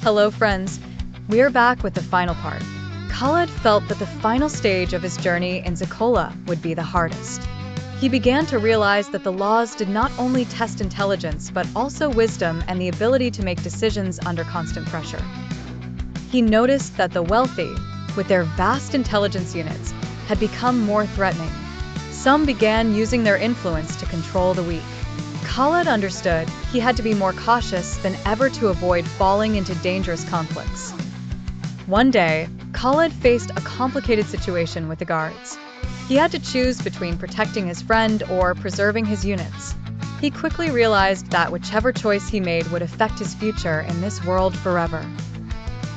Hello friends, we are back with the final part. Khaled felt that the final stage of his journey in Zikola would be the hardest. He began to realize that the laws did not only test intelligence but also wisdom and the ability to make decisions under constant pressure. He noticed that the wealthy, with their vast intelligence units, had become more threatening. Some began using their influence to control the weak. Khaled understood he had to be more cautious than ever to avoid falling into dangerous conflicts. One day, Khaled faced a complicated situation with the guards. He had to choose between protecting his friend or preserving his units. He quickly realized that whichever choice he made would affect his future in this world forever.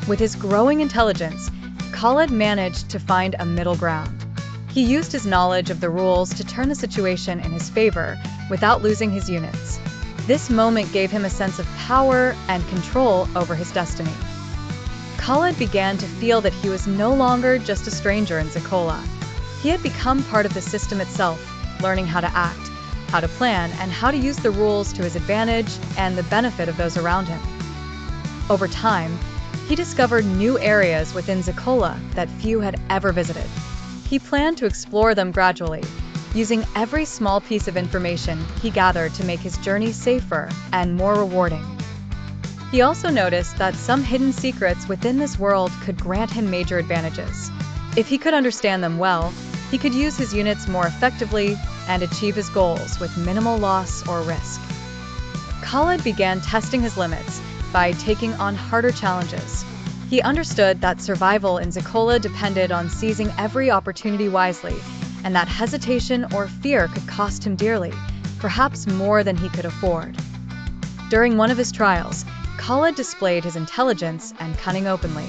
With his growing intelligence, Khaled managed to find a middle ground. He used his knowledge of the rules to turn the situation in his favor without losing his units. This moment gave him a sense of power and control over his destiny. Khaled began to feel that he was no longer just a stranger in Zikola. He had become part of the system itself, learning how to act, how to plan, and how to use the rules to his advantage and the benefit of those around him. Over time, he discovered new areas within Zikola that few had ever visited. He planned to explore them gradually, using every small piece of information he gathered to make his journey safer and more rewarding. He also noticed that some hidden secrets within this world could grant him major advantages. If he could understand them well, he could use his units more effectively and achieve his goals with minimal loss or risk. Khaled began testing his limits by taking on harder challenges. He understood that survival in Zikola depended on seizing every opportunity wisely, and that hesitation or fear could cost him dearly, perhaps more than he could afford. During one of his trials, Khaled displayed his intelligence and cunning openly.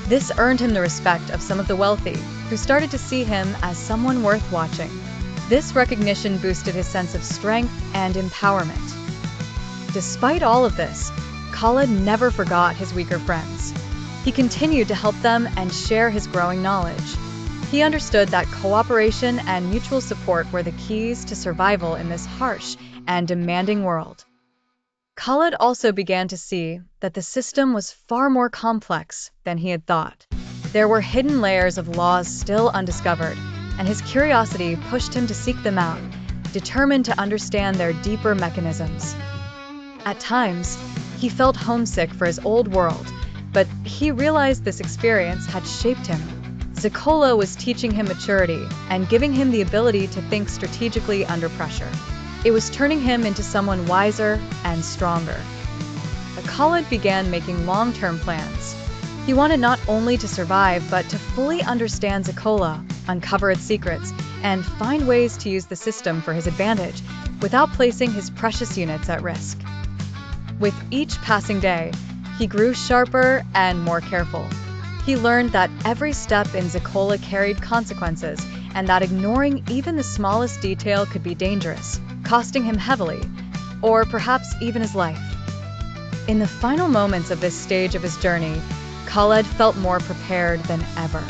This earned him the respect of some of the wealthy, who started to see him as someone worth watching. This recognition boosted his sense of strength and empowerment. Despite all of this, Khaled never forgot his weaker friends. He continued to help them and share his growing knowledge. He understood that cooperation and mutual support were the keys to survival in this harsh and demanding world. Khaled also began to see that the system was far more complex than he had thought. There were hidden layers of laws still undiscovered, and his curiosity pushed him to seek them out, determined to understand their deeper mechanisms. At times, he felt homesick for his old world, but he realized this experience had shaped him. Zikola was teaching him maturity and giving him the ability to think strategically under pressure. It was turning him into someone wiser and stronger. Khaled began making long-term plans. He wanted not only to survive, but to fully understand Zikola, uncover its secrets, and find ways to use the system for his advantage without placing his precious units at risk. With each passing day, he grew sharper and more careful. He learned that every step in Zikola carried consequences and that ignoring even the smallest detail could be dangerous, costing him heavily, or perhaps even his life. In the final moments of this stage of his journey, Khaled felt more prepared than ever.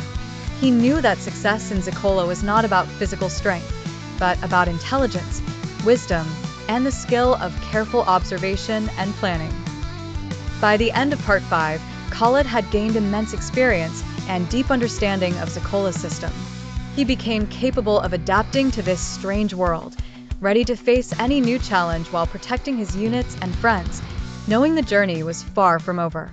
He knew that success in Zikola was not about physical strength, but about intelligence, wisdom, and the skill of careful observation and planning. By the end of Part 5, Khaled had gained immense experience and deep understanding of Zikola's system. He became capable of adapting to this strange world, ready to face any new challenge while protecting his units and friends, knowing the journey was far from over.